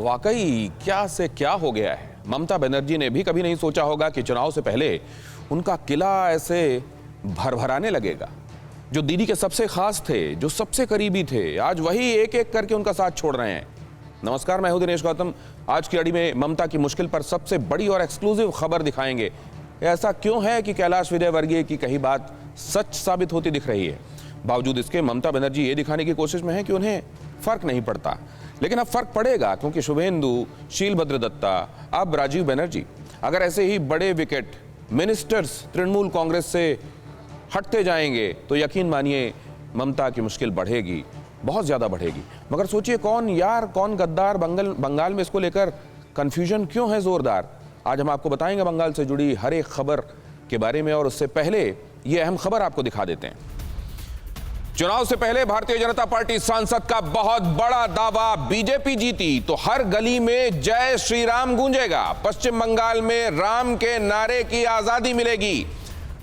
वाकई क्या से क्या हो गया है। ममता बनर्जी ने भी कभी नहीं सोचा होगा कि चुनाव से पहले उनका किला ऐसे भरभराने लगेगा। जो दीदी के सबसे खास थे, जो सबसे करीबी थे, आज वही एक एक करके उनका साथ छोड़ रहे हैं। नमस्कार, मैं हूं दिनेश गौतम। आज की कड़ी में ममता की मुश्किल पर सबसे बड़ी और एक्सक्लूसिव खबर दिखाएंगे। ऐसा क्यों है कि कैलाश विजयवर्गीय की कही बात सच साबित होती दिख रही है। बावजूद इसके ममता बनर्जी ये दिखाने की कोशिश में है कि उन्हें फर्क नहीं पड़ता, लेकिन अब फर्क पड़ेगा, क्योंकि शुभेंदु, शीलभद्र दत्ता, अब राजीव बनर्जी, अगर ऐसे ही बड़े विकेट मिनिस्टर्स तृणमूल कांग्रेस से हटते जाएंगे तो यकीन मानिए ममता की मुश्किल बढ़ेगी, बहुत ज्यादा बढ़ेगी। मगर सोचिए, कौन यार कौन गद्दार। बंगाल में इसको लेकर कंफ्यूजन क्यों है जोरदार। आज हम आपको बताएंगे बंगाल से जुड़ी हर एक खबर के बारे में, और उससे पहले ये अहम खबर आपको दिखा देते हैं। चुनाव से पहले भारतीय जनता पार्टी सांसद का बहुत बड़ा दावा, बीजेपी जीती तो हर गली में जय श्री राम गूंजेगा। पश्चिम बंगाल में राम के नारे की आजादी मिलेगी।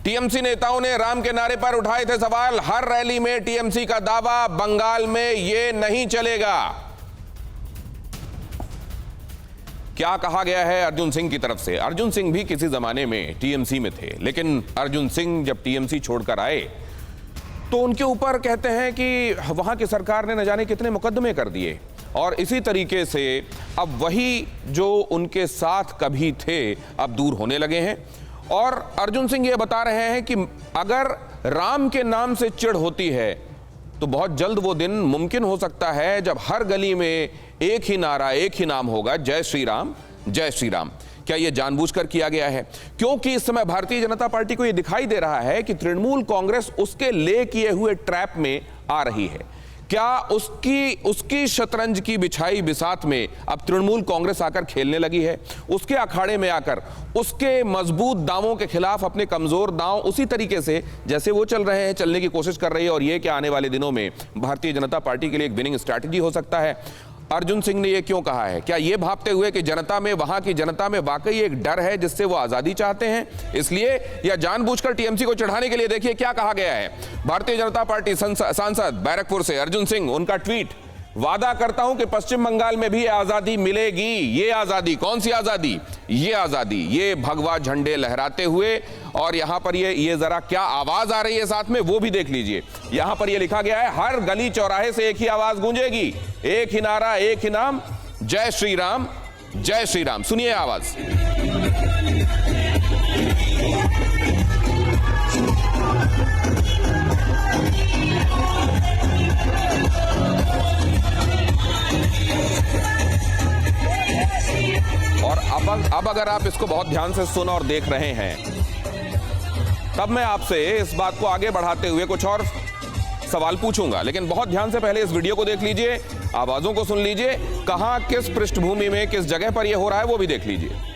टीएमसी नेताओं ने राम के नारे पर उठाए थे सवाल। हर रैली में टीएमसी का दावा, बंगाल में ये नहीं चलेगा। क्या कहा गया है अर्जुन सिंह की तरफ से। अर्जुन सिंह भी किसी जमाने में टीएमसी में थे, लेकिन अर्जुन सिंह जब टीएमसी छोड़कर आए तो उनके ऊपर कहते हैं कि वहां की सरकार ने न जाने कितने मुकदमे कर दिए, और इसी तरीके से अब वही जो उनके साथ कभी थे अब दूर होने लगे हैं। और अर्जुन सिंह ये बता रहे हैं कि अगर राम के नाम से चिढ़ होती है तो बहुत जल्द वो दिन मुमकिन हो सकता है जब हर गली में एक ही नारा, एक ही नाम होगा, जय श्री राम, जय श्री राम। क्या यह जानबूझकर किया गया है? क्योंकि इस समय भारतीय जनता पार्टी को यह दिखाई दे रहा है कि तृणमूल कांग्रेस उसके ले किए हुए ट्रैप में आ रही है। क्या उसकी शतरंज की बिछाई बिसात में अब तृणमूल कांग्रेस आकर खेलने लगी है? उसके अखाड़े में आकर उसके मजबूत दावों के खिलाफ अपने कमजोर दांव उसी तरीके से जैसे वो चल रहे हैं चलने की कोशिश कर रही है। और ये क्या आने वाले दिनों में भारतीय जनता पार्टी के लिए एक विनिंग स्ट्रैटेजी हो सकता है? अर्जुन सिंह ने यह क्यों कहा है? क्या यह भापते हुए कि जनता में, वहां की जनता में वाकई एक डर है जिससे वो आजादी चाहते हैं, इसलिए, या जानबूझकर टीएमसी को चढ़ाने के लिए? देखिए क्या कहा गया है। भारतीय जनता पार्टी सांसद बैरकपुर से अर्जुन सिंह, उनका ट्वीट, वादा करता हूं कि पश्चिम बंगाल में भी आजादी मिलेगी। ये आजादी, कौन सी आजादी? ये आजादी, ये भगवा झंडे लहराते हुए, और यहां पर ये जरा क्या आवाज आ रही है साथ में वो भी देख लीजिए। यहां पर ये लिखा गया है, हर गली चौराहे से एक ही आवाज गूंजेगी, एक ही नारा, एक ही नाम, जय श्री राम, जय श्री राम। सुनिए आवाज। और अब अगर आप इसको बहुत ध्यान से सुन और देख रहे हैं, तब मैं आपसे इस बात को आगे बढ़ाते हुए कुछ और सवाल पूछूंगा, लेकिन बहुत ध्यान से पहले इस वीडियो को देख लीजिए, आवाजों को सुन लीजिए, कहां किस पृष्ठभूमि में किस जगह पर यह हो रहा है वो भी देख लीजिए।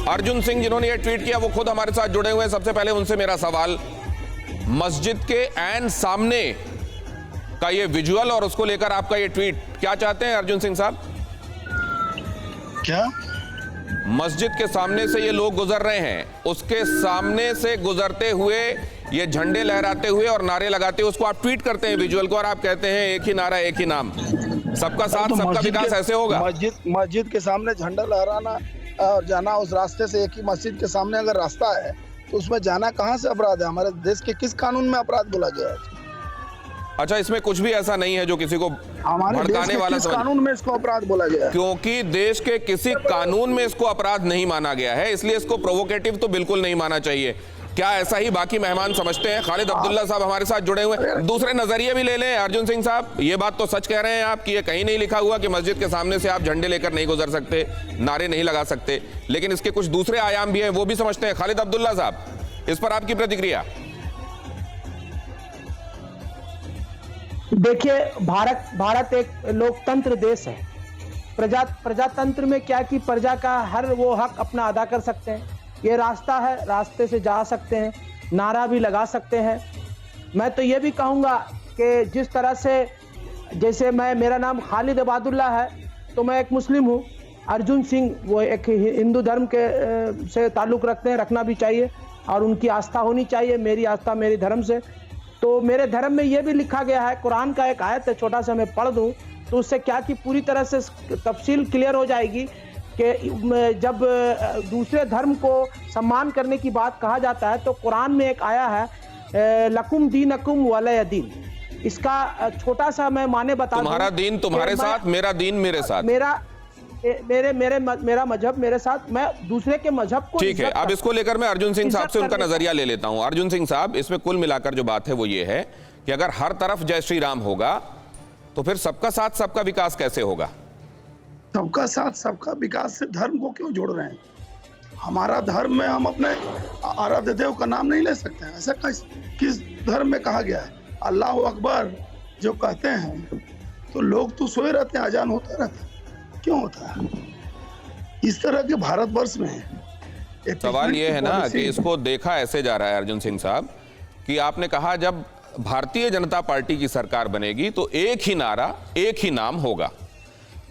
अर्जुन सिंह जिन्होंने ये ट्वीट किया वो खुद हमारे साथ जुड़े हुए हैं। सबसे पहले उनसे मेरा सवाल, मस्जिद के ऐन सामने का ये विजुअल और उसको लेकर आपका ये ट्वीट, क्या चाहते हैं अर्जुन सिंह साहब? क्या? मस्जिद के सामने से ये लोग गुजर रहे हैं, उसके सामने से गुजरते हुए ये झंडे लहराते हुए और नारे लगाते हुए उसको आप ट्वीट करते हैं विजुअल को, और आप कहते हैं एक ही नारा, एक ही नाम, सबका साथ, तो सबका विकास ऐसे होगा। मस्जिद के सामने झंडा लहराना और जाना, उस रास्ते से, एक ही मस्जिद के सामने अगर रास्ता है तो उसमें जाना कहां से अपराध है? हमारे देश के किस कानून में अपराध बोला गया है? अच्छा, इसमें कुछ भी ऐसा नहीं है जो किसी को भड़काने वाला? किस कानून में इसको अपराध बोला गया है? क्योंकि देश के किसी कानून में इसको अपराध नहीं माना गया है, इसलिए इसको प्रोवोकेटिव तो बिल्कुल नहीं माना चाहिए। क्या ऐसा ही बाकी मेहमान समझते हैं? खालिद अब्दुल्ला साहब हमारे साथ जुड़े हुए हैं, दूसरे नजरिए भी ले लें। अर्जुन सिंह साहब, ये बात तो सच कह रहे हैं आप कि ये कहीं नहीं लिखा हुआ कि मस्जिद के सामने से आप झंडे लेकर नहीं गुजर सकते, नारे नहीं लगा सकते, लेकिन इसके कुछ दूसरे आयाम भी हैं, वो भी समझते हैं। खालिद अब्दुल्ला साहब, इस पर आपकी प्रतिक्रिया? देखिए, भारत एक लोकतंत्र देश है। प्रजातंत्र में क्या कि प्रजा का हर वो हक अपना अदा कर सकते हैं। ये रास्ता है, रास्ते से जा सकते हैं। नारा भी लगा सकते हैं। मैं तो ये भी कहूँगा कि जिस तरह से, जैसे मेरा नाम खालिद इबादुल्ला है, तो मैं एक मुस्लिम हूँ। अर्जुन सिंह वो एक हिंदू धर्म के से ताल्लुक़ रखते हैं, रखना भी चाहिए, और उनकी आस्था होनी चाहिए। मेरी आस्था मेरे धर्म से, तो मेरे धर्म में ये भी लिखा गया है, कुरान का एक आयत है, छोटा सा मैं पढ़ दूँ तो उससे क्या कि पूरी तरह से तफसील क्लियर हो जाएगी कि जब दूसरे धर्म को सम्मान करने की बात कहा जाता है तो कुरान में एक आया है, लकुम दीनकुम वलिय दीन। इसका छोटा सा मैं माने बता दूं, तुम्हारा दीन तुम्हारे साथ, मेरा दीन मेरे साथ, मेरा मजहब मेरे साथ, मैं दूसरे के मजहब को। ठीक है, अब इसको लेकर मैं अर्जुन सिंह साहब से उनका नजरिया ले लेता हूं। अर्जुन सिंह साहब, इसमें कुल मिलाकर जो बात है वो ये है कि अगर हर तरफ जय श्री राम होगा तो फिर सबका साथ सबका विकास कैसे होगा? सबका साथ सबका विकास से धर्म को क्यों जोड़ रहे हैं? हमारा धर्म में हम अपने आराध्य देव का नाम नहीं ले सकते हैं? ऐसा किस धर्म में कहा गया है? अल्लाह अकबर जो कहते हैं तो लोग तो सोए रहते हैं, अजान होता रहता है, क्यों होता है? इस तरह के भारतवर्ष में एक सवाल ये है ना कि इसको देखा ऐसे जा रहा है अर्जुन सिंह साहब कि आपने कहा जब भारतीय जनता पार्टी की सरकार बनेगी तो एक ही नारा, एक ही नाम होगा,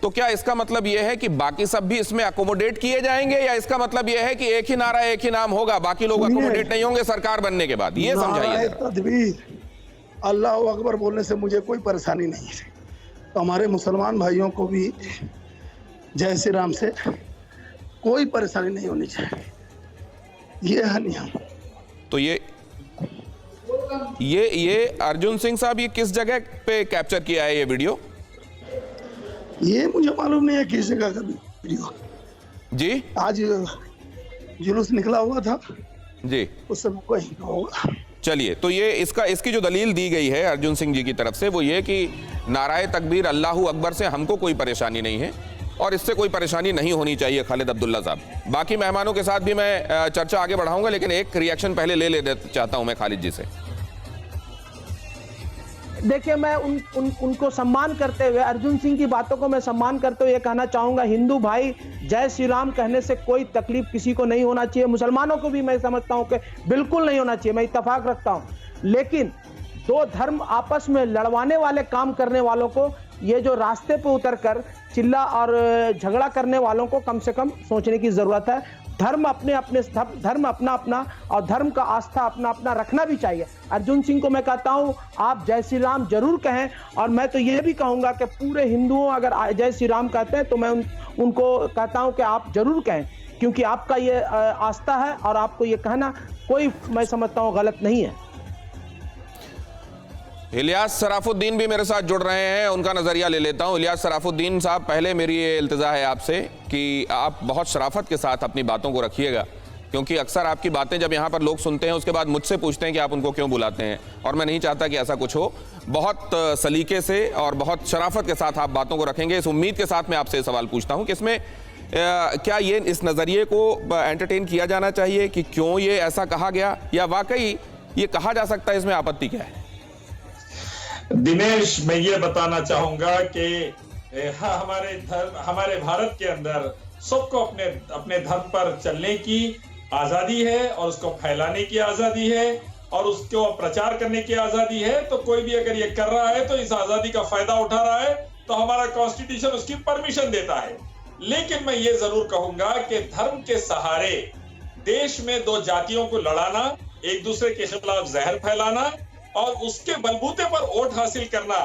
तो क्या इसका मतलब यह है कि बाकी सब भी इसमें अकोमोडेट किए जाएंगे, या इसका मतलब यह है कि एक ही नारा, एक ही नाम होगा, बाकी लोग अकोमोडेट नहीं होंगे सरकार बनने के बाद? ये समझाइए। तदबीर, अल्लाह अकबर बोलने से मुझे कोई परेशानी नहीं है, तो हमारे मुसलमान भाइयों को भी जय श्री राम से कोई परेशानी नहीं होनी चाहिए, ये है नियम। तो ये अर्जुन सिंह साहब, ये किस जगह पे कैप्चर किया है ये वीडियो? ये मुझे मालूम नहीं है किस जगह का वीडियो जी। आज जुलूस निकला हुआ था जी, उस समय कोई होगा। चलिए, तो ये इसकी जो दलील दी गई है अर्जुन सिंह जी की तरफ से वो ये कि नाराए तकबीर अल्लाहू अकबर से हमको कोई परेशानी नहीं है और इससे कोई परेशानी नहीं होनी चाहिए। खालिद अब्दुल्ला साहब, बाकी मेहमानों के साथ भी मैं चर्चा आगे बढ़ाऊंगा, लेकिन एक रिएक्शन पहले ले चाहता हूं मैं खालिद जी से। देखिए, मैं उनको सम्मान करते हुए, अर्जुन सिंह की बातों को मैं सम्मान करते हुए ये कहना चाहूंगा, हिंदू भाई जय श्री राम कहने से कोई तकलीफ किसी को नहीं होना चाहिए। मुसलमानों को भी मैं समझता हूं कि बिल्कुल नहीं होना चाहिए, मैं इत्तेफाक रखता हूं। लेकिन दो धर्म आपस में लड़वाने वाले काम करने वालों को, ये जो रास्ते पे उतरकर चिल्ला और झगड़ा करने वालों को कम से कम सोचने की जरूरत है। धर्म अपना अपना और धर्म का आस्था अपना अपना रखना भी चाहिए। अर्जुन सिंह को मैं कहता हूं, आप जय श्री राम जरूर कहें, और मैं तो ये भी कहूंगा कि पूरे हिंदुओं अगर जय श्री राम कहते हैं तो मैं उनको कहता हूं कि आप जरूर कहें, क्योंकि आपका ये आस्था है और आपको ये कहना कोई, मैं समझता हूं, गलत नहीं है। इलियास शराफुद्दीन भी मेरे साथ जुड़ रहे हैं, उनका नजरिया ले लेता हूं। इलियास शराफुद्दीन साहब, पहले मेरी ये इल्तिजा है आपसे कि आप बहुत शराफत के साथ अपनी बातों को रखिएगा, क्योंकि अक्सर आपकी बातें जब यहाँ पर लोग सुनते हैं उसके बाद मुझसे पूछते हैं कि आप उनको क्यों बुलाते हैं, और मैं नहीं चाहता कि ऐसा कुछ हो। बहुत सलीके से और बहुत शराफत के साथ आप बातों को रखेंगे, इस उम्मीद के साथ मैं आपसे सवाल पूछता हूँ कि इसमें क्या ये इस नज़रिए को एंटरटेन किया जाना चाहिए कि क्यों ये ऐसा कहा गया, या वाकई ये कहा जा सकता है, इसमें आपत्ति क्या है? दिनेश, मैं ये बताना चाहूंगा कि हमारे भारत के अंदर सबको अपने धर्म पर चलने की आजादी है और उसको फैलाने की आजादी है और उसको प्रचार करने की आजादी है। तो कोई भी अगर ये कर रहा है तो इस आजादी का फायदा उठा रहा है, तो हमारा कॉन्स्टिट्यूशन उसकी परमिशन देता है। लेकिन मैं ये जरूर कहूंगा कि धर्म के सहारे देश में दो जातियों को लड़ाना, एक दूसरे के खिलाफ जहर फैलाना और उसके बलबूते पर वोट हासिल करना,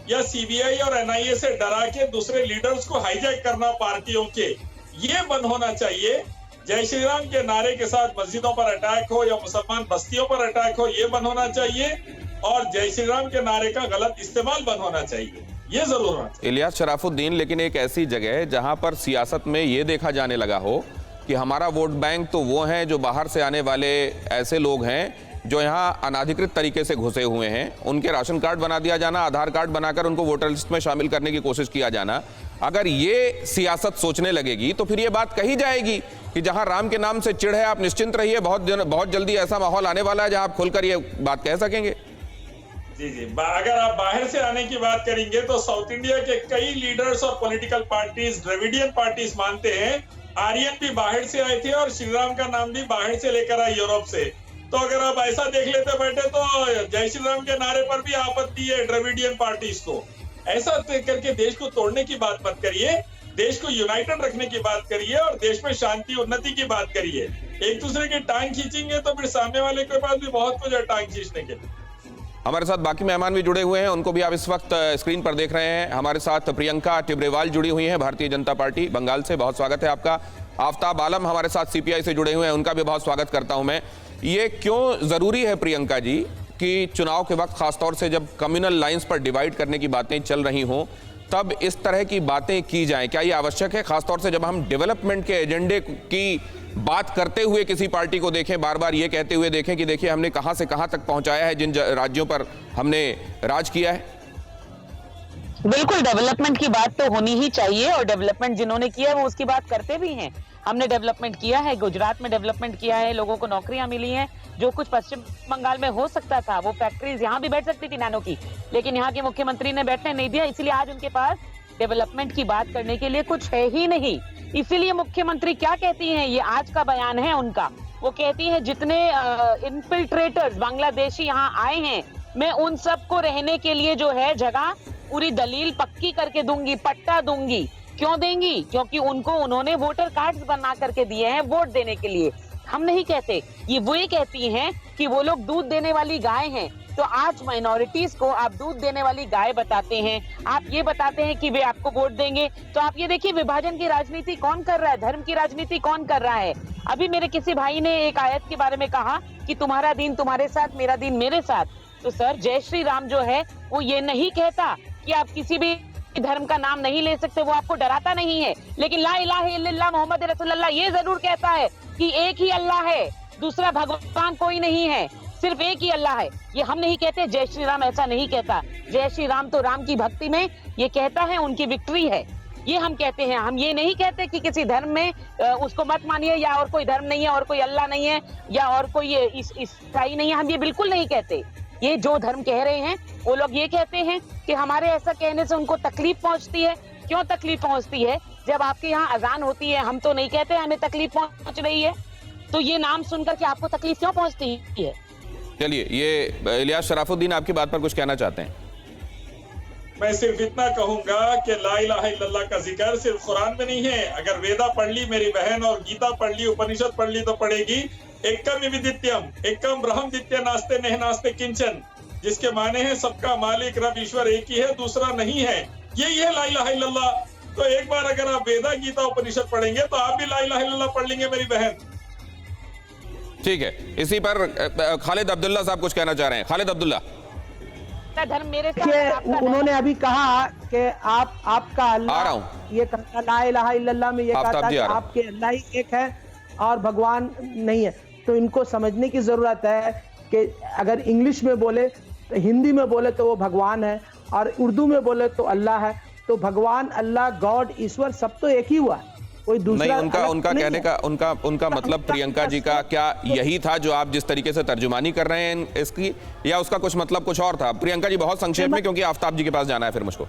या सीबीआई और एनआईए से डरा के दूसरे लीडर्स को हाईजैक करना पार्टियों के, ये बंद होना चाहिए। जय श्री राम के नारे के साथ मस्जिदों पर अटैक हो या मुसलमान बस्तियों पर अटैक हो, ये बंद होना चाहिए, और जय श्री राम के नारे का गलत इस्तेमाल बंद होना चाहिए, ये जरूर होना चाहिए। इलियास शराफुद्दीन, लेकिन एक ऐसी जगह जहां पर सियासत में ये देखा जाने लगा हो कि हमारा वोट बैंक तो वो हैं जो बाहर से आने वाले ऐसे लोग हैं जो यहाँ अनाधिकृत तरीके से घुसे हुए हैं, उनके राशन कार्ड बना दिया जाना, आधार कार्ड बनाकर उनको वोटर लिस्ट में शामिल करने की कोशिश किया जाना, अगर ये सियासत सोचने लगेगी तो फिर ये बात कही जाएगी कि जहां राम के नाम से चिढ़ है, आप निश्चिंत रहिए, बहुत जल्दी ऐसा माहौल आने वाला है जहां आप खुलकर ये बात कह सकेंगे। जी, अगर आप बाहर से आने की बात करेंगे तो साउथ इंडिया के कई लीडर्स और पॉलिटिकल पार्टीज, द्रविडियन पार्टीज मानते हैं आर्यन भी बाहर से आए थे और श्री राम का नाम भी बाहर से लेकर आए यूरोप से। तो अगर आप ऐसा देख लेते बैठे तो जय श्री राम के नारे पर भी आपत्ति है ड्रविडियन पार्टीज को। ऐसा करके देश को तोड़ने की बात मत करिए, देश को यूनाइटेड रखने की बात करिए और देश में शांति उन्नति की बात करिए। एक दूसरे की टांग खींचेंगे तो फिर सामने वाले के पास भी बहुत कुछ है टांग खींचने के लिए। हमारे साथ बाकी मेहमान भी जुड़े हुए हैं, उनको भी आप इस वक्त स्क्रीन पर देख रहे हैं। हमारे साथ प्रियंका टिब्रेवाल जुड़ी हुई हैं, भारतीय जनता पार्टी बंगाल से, बहुत स्वागत है आपका। आफ्ताब आलम हमारे साथ सीपीआई से जुड़े हुए हैं, उनका भी बहुत स्वागत करता हूं मैं। ये क्यों जरूरी है प्रियंका जी कि चुनाव के वक्त खासतौर से जब कम्युनल लाइंस पर डिवाइड करने की बातें चल रही हों तब इस तरह की बातें की जाएं? क्या ये आवश्यक है, खासतौर से जब हम डेवलपमेंट के एजेंडे की बात करते हुए किसी पार्टी को देखें, बार बार ये कहते हुए देखें कि देखिए हमने कहां से कहां तक पहुंचाया है, जिन राज्यों पर हमने राज किया है? बिल्कुल, डेवलपमेंट की बात तो होनी ही चाहिए और डेवलपमेंट जिन्होंने किया है वो उसकी बात करते भी हैं। हमने डेवलपमेंट किया है, गुजरात में डेवलपमेंट किया है, लोगों को नौकरियां मिली हैं। जो कुछ पश्चिम बंगाल में हो सकता था, वो फैक्ट्रीज यहाँ भी बैठ सकती थी नैनो की, लेकिन यहाँ के मुख्यमंत्री ने बैठने नहीं दिया, इसलिए आज उनके पास डेवलपमेंट की बात करने के लिए कुछ है ही नहीं। इसीलिए मुख्यमंत्री क्या कहती हैं, ये आज का बयान है उनका, वो कहती है जितने इन्फिल्ट्रेटर्स बांग्लादेशी यहाँ आए हैं, मैं उन सबको रहने के लिए जो है जगह पूरी दलील पक्की करके दूंगी, पट्टा दूंगी। क्यों देंगी? क्योंकि उनको उन्होंने वोटर कार्ड्स बना करके दिए हैं वोट देने के लिए। हम नहीं कहते, ये वो ही कहती हैं कि वो लोग दूध देने वाली गाय हैं। तो आज माइनॉरिटीज को आप दूध देने वाली गाय बताते हैं, आप ये बताते हैं कि वे आपको वोट देंगे। तो आप ये देखिए विभाजन की राजनीति कौन कर रहा है, धर्म की राजनीति कौन कर रहा है। अभी मेरे किसी भाई ने एक आयत के बारे में कहा कि तुम्हारा दीन तुम्हारे साथ, मेरा दीन मेरे साथ। तो सर, जय श्री राम जो है वो ये नहीं कहता कि आप किसी भी धर्म का नाम नहीं ले सकते, वो आपको डराता नहीं है। लेकिन ला इलाहा इल्लल्लाह मोहम्मद रसूलुल्लाह ये जरूर कहता है कि एक ही अल्लाह है, दूसरा भगवान कोई नहीं है, सिर्फ एक ही अल्लाह है। ये हम नहीं कहते, जय श्री राम ऐसा नहीं कहता। जय श्री राम तो राम की भक्ति में ये कहता है, उनकी विक्ट्री है, ये हम कहते हैं। हम ये नहीं कहते कि किसी धर्म में उसको मत मानिए, या और कोई धर्म नहीं है, और कोई अल्लाह नहीं है, या और कोई ईसाई नहीं है, हम ये बिल्कुल नहीं कहते। ये जो धर्म कह रहे हैं वो लोग ये कहते हैं कि हमारे ऐसा कहने से उनको तकलीफ पहुंचती है। क्यों तकलीफ पहुंचती है? जब आपके यहाँ अजान होती है, हम तो नहीं कहते हमें तकलीफ पहुंच रही है, तो ये नाम सुनकर के आपको तकलीफ क्यों पहुंचती है? चलिए, ये इलियास शराफुद्दीन आपकी बात पर कुछ कहना चाहते हैं। मैं सिर्फ इतना कहूंगा कि ला इलाहा इल्लल्लाह का जिक्र सिर्फ कुरान में नहीं है। अगर वेदा पढ़ ली मेरी बहन और गीता पढ़ ली, उपनिषद पढ़ ली तो पढ़ेगी एकम विदित्यम एकम ब्रह्म दित्य नास्ते नेह नास्ते किंचन, जिसके माने हैं सबका मालिक रब ईश्वर एक ही है, दूसरा नहीं है। यही है ला इलाहा इल्लल्लाह। तो एक बार अगर आप वेदा गीता उपनिषद पढ़ेंगे तो आप भी ला इलाहा इल्लल्लाह पढ़ लेंगे मेरी बहन। ठीक है, इसी पर खालिद अब्दुल्ला साहब कुछ कहना चाह रहे हैं। खालिद अब्दुल्ला, धर्म मेरे साथ, उन्होंने अभी कहा कि आपका अल्लाह, आ रहा हूं, ये कहा ला इलाहा इल्लल्लाह में ये कहा था कि आपके अल्लाह ही एक है और भगवान नहीं है। तो इनको समझने की जरूरत है कि अगर इंग्लिश में बोले, हिंदी में बोले तो वो भगवान है, और उर्दू में बोले तो अल्लाह है। तो भगवान, अल्लाह, गॉड, ईश्वर सब तो एक ही हुआ, कोई दूसरा नहीं। उनका कहने का उनका मतलब प्रियंका जी का क्या यही था जो आप जिस तरीके से तर्जुमानी कर रहे हैं इसकी, या उसका कुछ मतलब कुछ और था? प्रियंका जी बहुत संक्षेप में, क्योंकि आफ्ताब जी के पास जाना है फिर मुझको।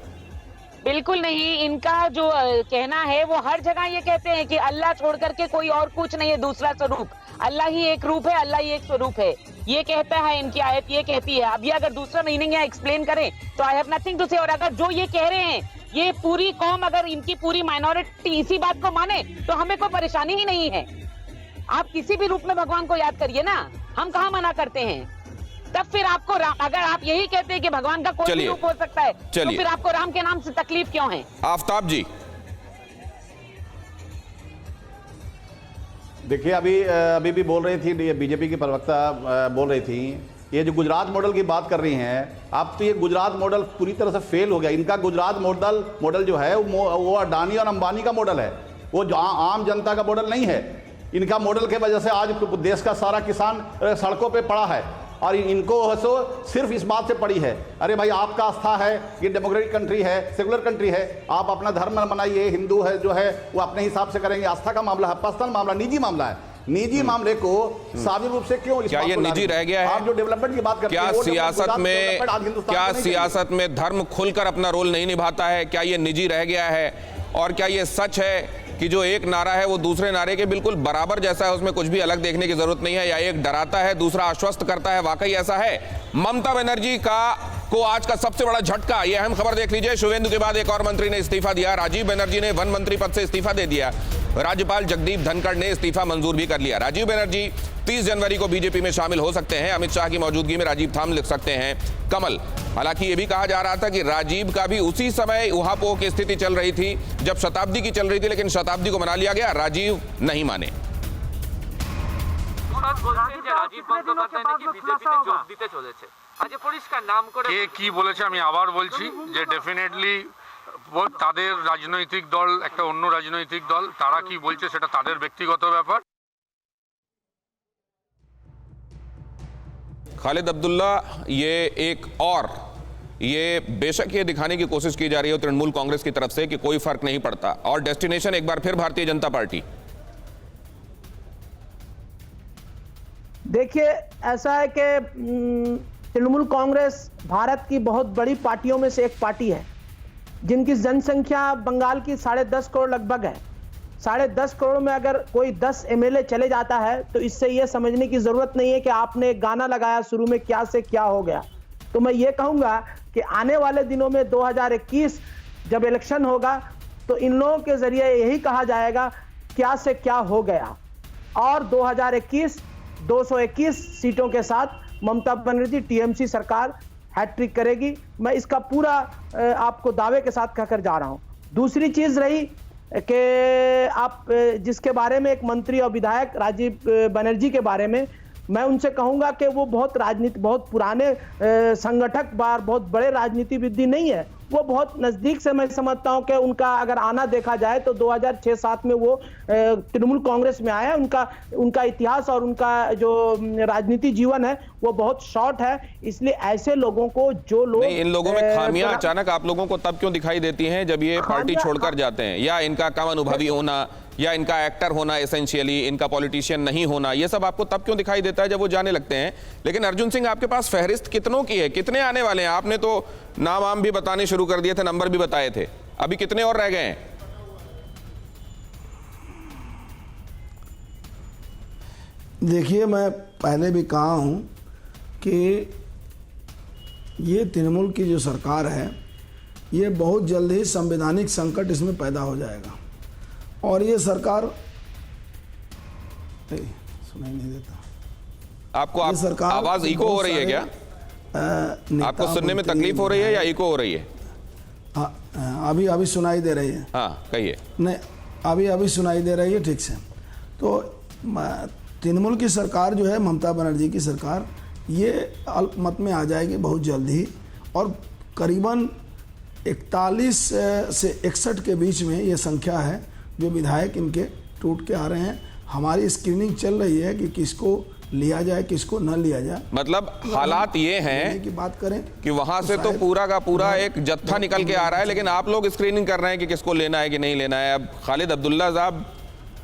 बिल्कुल नहीं, इनका जो कहना है वो हर जगह ये कहते हैं कि अल्लाह छोड़ करके कोई और कुछ नहीं है, दूसरा स्वरूप। अल्लाह ही एक रूप है, अल्लाह ही एक स्वरूप है, ये कहता है इनकी आयत, ये कहती है। अब ये अगर दूसरा मीनिंग यहाँ एक्सप्लेन करें तो आई हैव नथिंग टू से। और अगर जो ये कह रहे हैं, ये पूरी कौम, अगर इनकी पूरी माइनॉरिटी इसी बात को माने तो हमें कोई परेशानी ही नहीं है। आप किसी भी रूप में भगवान को याद करिए ना, हम कहाँ मना करते हैं। तब फिर आपको अगर आप यही कहते हैं कि भगवान का कोई भी रूप हो सकता है, तो फिर आपको राम के नाम से तकलीफ क्यों है? आफ्ताब जी, देखिए, अभी भी बोल रही थी, बीजेपी की प्रवक्ता बोल रही थी, ये जो गुजरात मॉडल की बात कर रही हैं आप, तो ये गुजरात मॉडल पूरी तरह से फेल हो गया। इनका गुजरात मॉडल जो है वो अडानी और अंबानी का मॉडल है, वो आम जनता का मॉडल नहीं है। इनका मॉडल की वजह से आज देश का सारा किसान सड़कों पे पड़ा है, और इनको सिर्फ इस बात से पड़ी है, अरे भाई आपका आस्था है, ये डेमोक्रेटिक कंट्री है, सेकुलर कंट्री है, आप अपना धर्म मनाइए, हिंदू है जो है वो अपने हिसाब से करेंगे। आस्था का मामला है, पर्सनल मामला, निजी मामला है। निजी मामले को सार्वजनिक रूप से क्यों, क्या ये निजी रह गया है? आप जो डेवलपमेंट की बात करते हैं, क्या सियासत में धर्म खुलकर अपना रोल नहीं निभाता है? क्या ये निजी रह गया है? और क्या ये सच है कि जो एक नारा है वो दूसरे नारे के बिल्कुल बराबर जैसा है, उसमें कुछ भी अलग देखने की जरूरत नहीं है, या एक डराता है दूसरा आश्वस्त करता है, वाकई ऐसा है। ममता बनर्जी को आज का सबसे बड़ा झटका, ये अहम खबर देख लीजिए। शुभेंदु के बाद एक और मंत्री ने इस्तीफा दिया। राजीव बनर्जी ने वन मंत्री पद से इस्तीफा दे दिया। राज्यपाल जगदीप धनखड़ ने इस्तीफा मंजूर भी कर लिया। राजीव बनर्जी 30 जनवरी को बीजेपी में शामिल हो सकते हैं। अमित शाह की मौजूदगी में राजीव थाम लिख सकते हैं कमल। हालांकि यह भी कहा जा रहा था कि राजीव का भी उसी समय उहापोह की स्थिति चल रही थी जब शताब्दी की चल रही थी, लेकिन शताब्दी को मना लिया गया, राजीव नहीं माने। কে কি বলেছে আমি আবার বলছি যে ডেফিনেটলি তাদের রাজনৈতিক দল একটা অন্য রাজনৈতিক দল, তারা কি বলছে সেটা তাদের ব্যক্তিগত ব্যাপার। खालिद अब्दुल्ला, ये बेशक ये दिखाने की कोशिश की जा रही है तृणमूल कांग्रेस की तरफ से कि कोई फर्क नहीं पड़ता, और डेस्टिनेशन एक बार फिर भारतीय जनता पार्टी। देखिए, ऐसा है कि तृणमूल कांग्रेस भारत की बहुत बड़ी पार्टियों में से एक पार्टी है, जिनकी जनसंख्या बंगाल की 10.5 करोड़ लगभग है। 10.5 करोड़ में अगर कोई 10 एमएलए चले जाता है तो इससे यह समझने की जरूरत नहीं है कि आपने गाना लगाया शुरू में क्या से क्या हो गया। तो मैं ये कहूंगा कि आने वाले दिनों में 2021 जब इलेक्शन होगा तो इन लोगों के जरिए यही कहा जाएगा क्या से क्या हो गया, और 2021 221 सीटों के साथ ममता बनर्जी टीएमसी सरकार हैट्रिक करेगी। मैं इसका पूरा आपको दावे के साथ कहकर जा रहा हूं। दूसरी चीज रही कि आप जिसके बारे में एक मंत्री और विधायक राजीव बनर्जी के बारे में, मैं उनसे कहूंगा कि वो बहुत पुराने संगठक बहुत बड़े राजनीतिविद नहीं है। वो बहुत नजदीक से मैं समझता हूं कि उनका अगर आना देखा जाए तो 2006-7 में वो तृणमूल कांग्रेस में आया। उनका इतिहास और उनका जो राजनीति जीवन है वो बहुत शॉर्ट है। इसलिए ऐसे लोगों को जो लोग नहीं, इन लोगों में खामियां अचानक आप लोगों को तब क्यों दिखाई देती हैं जब ये पार्टी छोड़कर जाते हैं, या इनका कम अनुभवी होना, या इनका एक्टर होना, एसेंशियली इनका पॉलिटिशियन नहीं होना, ये सब आपको तब क्यों दिखाई देता है जब वो जाने लगते हैं? लेकिन अर्जुन सिंह, आपके पास फहरिस्त कितनों की है, कितने आने वाले हैं? आपने तो नाम आम भी बताने शुरू कर दिए थे, नंबर भी बताए थे, अभी कितने और रह गए हैं? देखिए, मैं पहले भी कहा हूं कि ये तृणमूल की जो सरकार है, ये बहुत जल्द ही संवैधानिक संकट इसमें पैदा हो जाएगा, और ये सरकार सुनाई नहीं देता आपको आवाज इको हो रही है क्या? आपको सुनने में तकलीफ हो रही है या इको हो रही है? अभी सुनाई दे रही है। हाँ, कहिए। नहीं, अभी सुनाई दे रही है ठीक से। तो तृणमूल की सरकार जो है, ममता बनर्जी की सरकार, ये अल्पमत में आ जाएगी बहुत जल्द ही, और करीबन 41 से 61 के बीच में ये संख्या है जो विधायक इनके टूट के आ रहे हैं। हमारी स्क्रीनिंग चल रही है कि किसको लिया जाए, किसको न लिया जाए। मतलब हालात ये हैं की बात करें कि वहां से तो पूरा का पूरा एक जत्था निकल के आ रहा है, लेकिन आप लोग स्क्रीनिंग कर रहे हैं कि किसको लेना है कि नहीं लेना है। अब खालिद अब्दुल्ला साहब,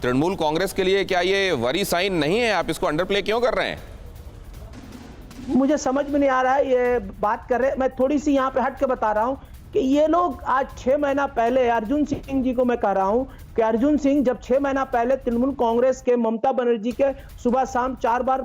तृणमूल कांग्रेस के लिए क्या ये वरी साइन नहीं है? आप इसको अंडर प्ले क्यों कर रहे हैं? मुझे समझ में नहीं आ रहा है ये बात कर रहे। मैं थोड़ी सी यहाँ पे हट के बता रहा हूँ कि ये लोग आज 6 महीना पहले, अर्जुन सिंह जी को मैं कह रहा हूं कि अर्जुन सिंह जब 6 महीना पहले तृणमूल कांग्रेस के ममता बनर्जी के सुबह शाम 4 बार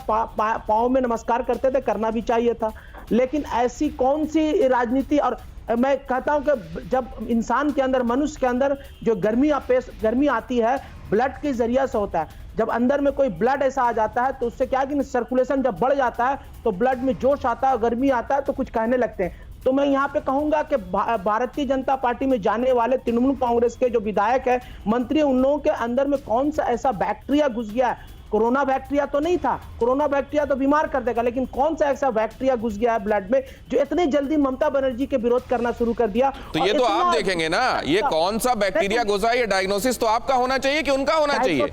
पांव में नमस्कार करते थे, करना भी चाहिए था। लेकिन ऐसी कौन सी राजनीति, और मैं कहता हूं कि जब इंसान के अंदर, मनुष्य के अंदर जो गर्मी आती है, ब्लड के जरिए से होता है। जब अंदर में कोई ब्लड ऐसा आ जाता है तो उससे क्या है कि सर्कुलेशन जब बढ़ जाता है तो ब्लड में जोश आता है, गर्मी आता है, तो कुछ कहने लगते हैं। तो मैं यहाँ पे कहूंगा कि भारतीय जनता पार्टी में जाने वाले तृणमूल कांग्रेस के जो विधायक है, मंत्री, उन लोगों के अंदर में कौन सा ऐसा बैक्टीरिया घुस गया है? कोरोना बैक्टीरिया तो नहीं था, कोरोना बैक्टीरिया तो बीमार कर देगा, लेकिन कौन सा ऐसा बैक्टीरिया घुस गया है ब्लड में जो इतने जल्दी ममता बनर्जी के विरोध करना शुरू कर दिया? तो ये तो आप देखेंगे ना, ये कौन सा बैक्टीरिया घुसा, ये डायग्नोसिस तो आपका होना चाहिए कि उनका होना चाहिए?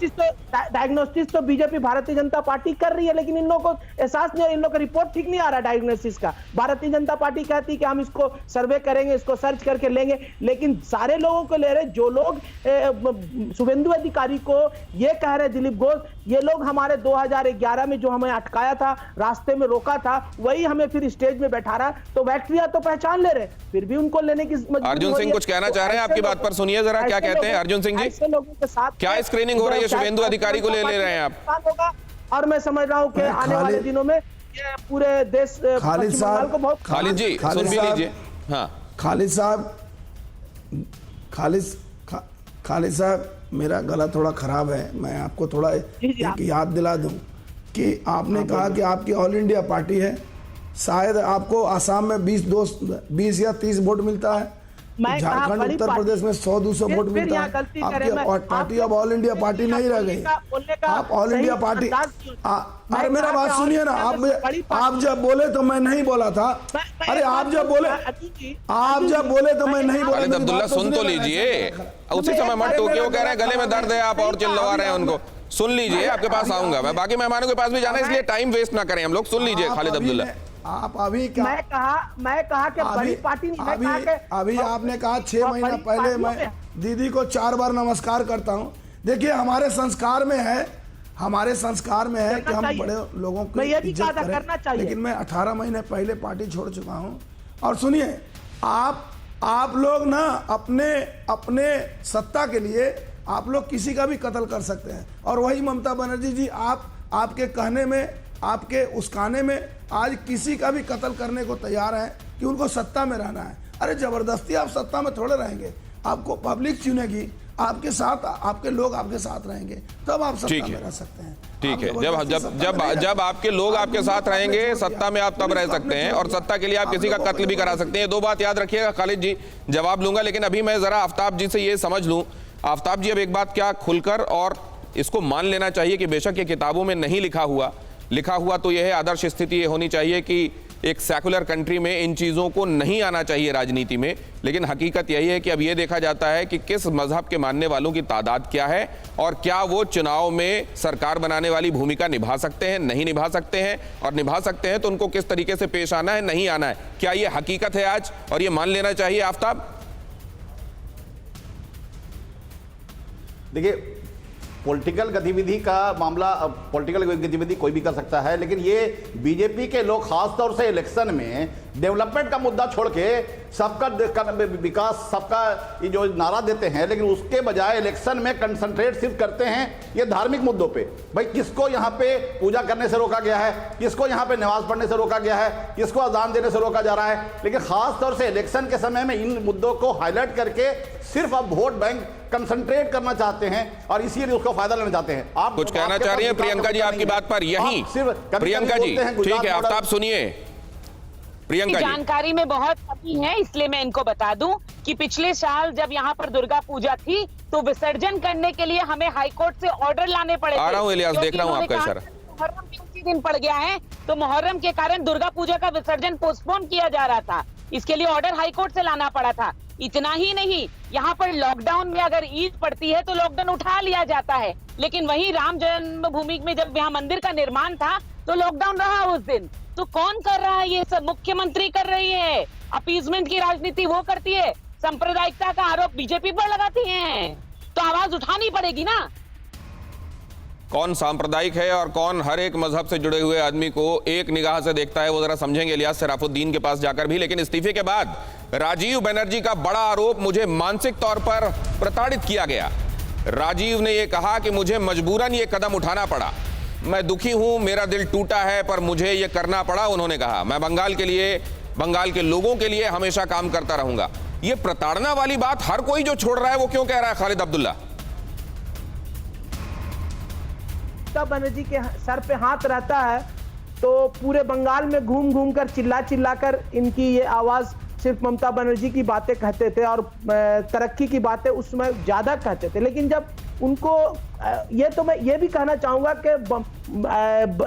डायग्नोसिस तो बीजेपी, भारतीय जनता पार्टी कर रही है, लेकिन इन लोगों को एहसास नहीं, इन लोगों का रिपोर्ट ठीक नहीं आ रहा डायग्नोसिस का। भारतीय जनता पार्टी कहती है कि हम इसको सर्वे करेंगे, इसको सर्च करके लेंगे, लेकिन सारे लोगों को ले रहे। जो लोग शुभेंदु अधिकारी को ये कह रहे, दिलीप घोष, ये लोग हमारे 2011 में जो हमें अटकाया था, रास्ते में रोका था, वही हमें फिर स्टेज में बैठा रहा है। तो बैक्टीरिया तो पहचान ले रहे, फिर भी उनको लेने की मजबूरी अर्जुन हो रही सिंह है। कुछ कहना तो चाह रहे हैं, आपकी बात पर सुनिए जरा, क्या कहते हैं अर्जुन सिंह जी? ऐसे लोगों के साथ क्या स्क्रीनिंग हो रही है? शुभेंदु अधिकारी को ले रहे हैं आप? होगा। और मैं समझ रहा हूँ कि आने वाले दिनों में ये पूरे देश खालिद पश्चिम बंगाल को बहुत खालिद जी सुन भी लीजिए। हाँ खालिद साहब, मेरा गला थोड़ा खराब है, मैं आपको थोड़ा एक याद दिला दूं कि आपने कहा कि आपकी ऑल इंडिया पार्टी है, शायद आपको आसाम में 20 या 30 वोट मिलता है, झारखंड उत्तर प्रदेश में 100-200 वोट मिलता है। आपकी पार्टी अब ऑल इंडिया पार्टी नहीं रह गई, आप ऑल इंडिया पार्टी। अरे मेरा बात सुनिए ना, आप जब बोले तो मैं नहीं बोला था। अरे आप जब बोले तो मैं नहीं बोला। खालिद अब्दुल्ला सुन तो लीजिए, उसी समय मत टोकिए। वो कह रहे हैं गले में दर्द है, आप और चिल्लवा रहे हैं उनको। सुन लीजिए, आपके पास आऊंगा मैं, बाकी मेहमानों के पास भी जाना है, इसलिए टाइम वेस्ट ना करें हम लोग। सुन लीजिए खालिद अब्दुल्ला, आप अभी क्या? मैं कहा कि बड़ी पार्टी नहीं, अभी आपने कहा 6 महीना पहले मैं दीदी को 4 बार नमस्कार करता हूं। देखिए हमारे संस्कार में है कि हम बड़े लोगों की इज्जत करें, लेकिन मैं 18 महीने पहले पार्टी छोड़ चुका हूं। और सुनिए, आप लोग ना अपने सत्ता के लिए आप लोग किसी का भी कत्ल कर सकते हैं। और वही ममता बनर्जी जी, आपके कहने में, आपके उस्काने में आज किसी का भी कत्ल करने को तैयार है कि उनको सत्ता में रहना है। अरे जबरदस्ती आप सत्ता में थोड़े रहेंगे, आपको पब्लिक चुनेगी, आपके साथ आपके लोग आपके साथ रहेंगे, तब आप सत्ता में रह सकते हैं। ठीक है, जब आपके लोग आपके साथ रहेंगे सत्ता में, आप तब रह सकते हैं, और सत्ता के लिए आप किसी का कत्ल भी करा सकते हैं। 2 बात याद रखिएगा। खालिद जी जवाब लूंगा, लेकिन अभी मैं जरा आफ्ताब जी से ये समझ लूं। आफ्ताब जी, अब एक बात क्या खुलकर और इसको मान लेना चाहिए कि बेशक ये किताबों में नहीं लिखा हुआ तो यह है, आदर्श स्थिति ये होनी चाहिए कि एक सेकुलर कंट्री में इन चीज़ों को नहीं आना चाहिए राजनीति में, लेकिन हकीकत यही है कि अब ये देखा जाता है कि किस मजहब के मानने वालों की तादाद क्या है और क्या वो चुनाव में सरकार बनाने वाली भूमिका निभा सकते हैं, नहीं निभा सकते हैं, और निभा सकते हैं तो उनको किस तरीके से पेश आना है, नहीं आना है। क्या ये हकीकत है आज और ये मान लेना चाहिए आफ्ताब? देखिए, पॉलिटिकल गतिविधि का मामला, पॉलिटिकल गतिविधि कोई भी कर सकता है, लेकिन ये बीजेपी के लोग खासतौर से इलेक्शन में डेवलपमेंट का मुद्दा छोड़ के सबका विकास, सबका ये जो नारा देते हैं, लेकिन उसके बजाय इलेक्शन में कंसंट्रेट सिर्फ करते हैं ये धार्मिक मुद्दों पे। भाई किसको यहाँ पे पूजा करने से रोका गया है, किसको यहाँ पे नमाज पढ़ने से रोका गया है, किसको अजान देने से रोका जा रहा है, लेकिन खासतौर से इलेक्शन के समय में इन मुद्दों को हाईलाइट करके सिर्फ अब वोट बैंक कंसंट्रेट करना चाहते हैं और इसीलिए उसका फायदा लेना चाहते हैं। आप कुछ कहना चाह रही हैं प्रियंका जी आपकी बात पर? यही प्रियंका जी, ठीक है आफ्ताब सुनिए। प्रियंका जी, जानकारी में बहुत कमी है, इसलिए मैं इनको बता दूं कि पिछले साल जब यहाँ पर दुर्गा पूजा थी तो विसर्जन करने के लिए हमें हाईकोर्ट से ऑर्डर लाने पड़े थे। आ रहा हूं इलियास, देख रहा हूं आपका इशारा। मुहर्रम के उसी दिन पड़ गया है, तो मुहर्रम के कारण दुर्गा पूजा का विसर्जन पोस्टपोन किया जा रहा था, इसके लिए ऑर्डर हाईकोर्ट से लाना पड़ा था। इतना ही नहीं, यहाँ पर लॉकडाउन में अगर ईद पड़ती है तो लॉकडाउन उठा लिया जाता है, लेकिन वहीं राम जन्मभूमि में जब यहाँ मंदिर का निर्माण था तो लॉकडाउन रहा उस दिन। तो कौन कर रहा है ये सब? मुख्यमंत्री कर रही है। अपीजमेंट की राजनीति वो करती है, सांप्रदायिकता का आरोप बीजेपी पर लगाती है, तो आवाज उठानी पड़ेगी ना। कौन सांप्रदायिक है और कौन हर एक मजहब से जुड़े हुए आदमी को एक निगाह से देखता है, वो जरा समझेंगे इलियास सराफुद्दीन के पास जाकर भी। लेकिन इस्तीफे के बाद राजीव बनर्जी का बड़ा आरोप, मुझे मानसिक तौर पर प्रताड़ित किया गया। राजीव ने यह कहा कि मुझे मजबूरन ये कदम उठाना पड़ा, मैं दुखी हूं, मेरा दिल टूटा है, पर मुझे ये करना पड़ा। उन्होंने कहा मैं बंगाल के लोगों के लिए हमेशा काम करता रहूंगा। ये प्रताड़ना वाली बात हर कोई जो छोड़ रहा है वो क्यों कह रहा है खालिद अब्दुल्ला? ममता बनर्जी के सर पे हाथ रहता है तो पूरे बंगाल में घूम घूम कर चिल्ला कर इनकी ये आवाज सिर्फ ममता बनर्जी की बातें कहते थे और तरक्की की बातें उस समय ज्यादा कहते थे। लेकिन जब उनको ये तो मैं ये भी कहना चाहूंगा कि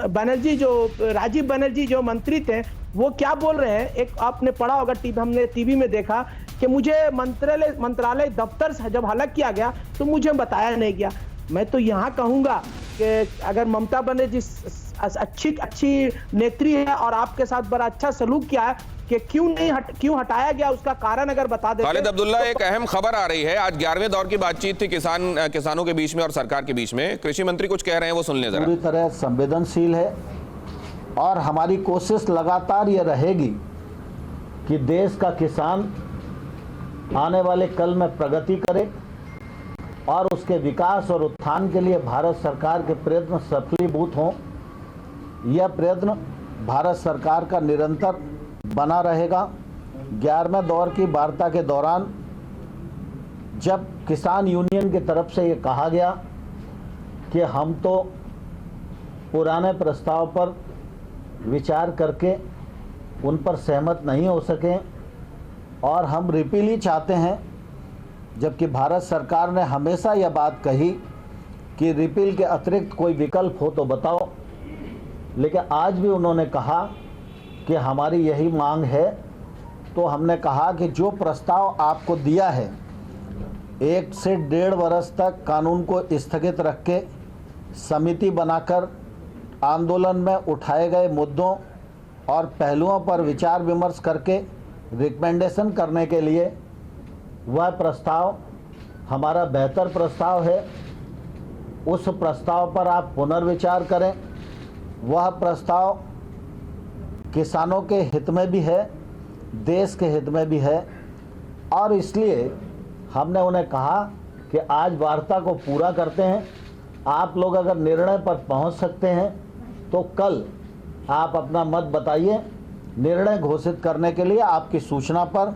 बनर्जी जो राजीव बनर्जी जो मंत्री थे वो क्या बोल रहे हैं, एक आपने पढ़ा होगा, हमने टीवी में देखा कि मुझे मंत्रालय दफ्तर से जब हलक किया गया तो मुझे बताया नहीं गया। मैं तो यहाँ कहूंगा कि अगर ममता बनर्जी अच्छी नेत्री है और आपके साथ बड़ा अच्छा सलूक किया है कि क्यों हटाया गया, उसका कारण अगर बता देते। खालिद अब्दुल्ला, एक अहम खबर आ रही है, आज 11वें दौर की बातचीत थी किसानों के बीच में और सरकार के बीच में। कृषि मंत्री कुछ कह रहे हैं, वो सुन लें जरा। पूरी तरह संवेदनशील है और हमारी कोशिश लगातार ये रहेगी कि देश का किसान आने वाले कल में प्रगति करे और उसके विकास और उत्थान के लिए भारत सरकार के प्रयत्न सफलीभूत हों। यह प्रयत्न भारत सरकार का निरंतर बना रहेगा। 11वें दौर की वार्ता के दौरान जब किसान यूनियन की तरफ से ये कहा गया कि हम तो पुराने प्रस्ताव पर विचार करके उन पर सहमत नहीं हो सके और हम रिपील ही चाहते हैं, जबकि भारत सरकार ने हमेशा यह बात कही कि रिपील के अतिरिक्त कोई विकल्प हो तो बताओ, लेकिन आज भी उन्होंने कहा कि हमारी यही मांग है। तो हमने कहा कि जो प्रस्ताव आपको दिया है 1 से 1.5 वर्ष तक कानून को स्थगित रख के समिति बनाकर आंदोलन में उठाए गए मुद्दों और पहलुओं पर विचार विमर्श करके रिकमेंडेशन करने के लिए वह प्रस्ताव हमारा बेहतर प्रस्ताव है। उस प्रस्ताव पर आप पुनर्विचार करें। वह प्रस्ताव किसानों के हित में भी है, देश के हित में भी है और इसलिए हमने उन्हें कहा कि आज वार्ता को पूरा करते हैं। आप लोग अगर निर्णय पर पहुंच सकते हैं तो कल आप अपना मत बताइए। निर्णय घोषित करने के लिए आपकी सूचना पर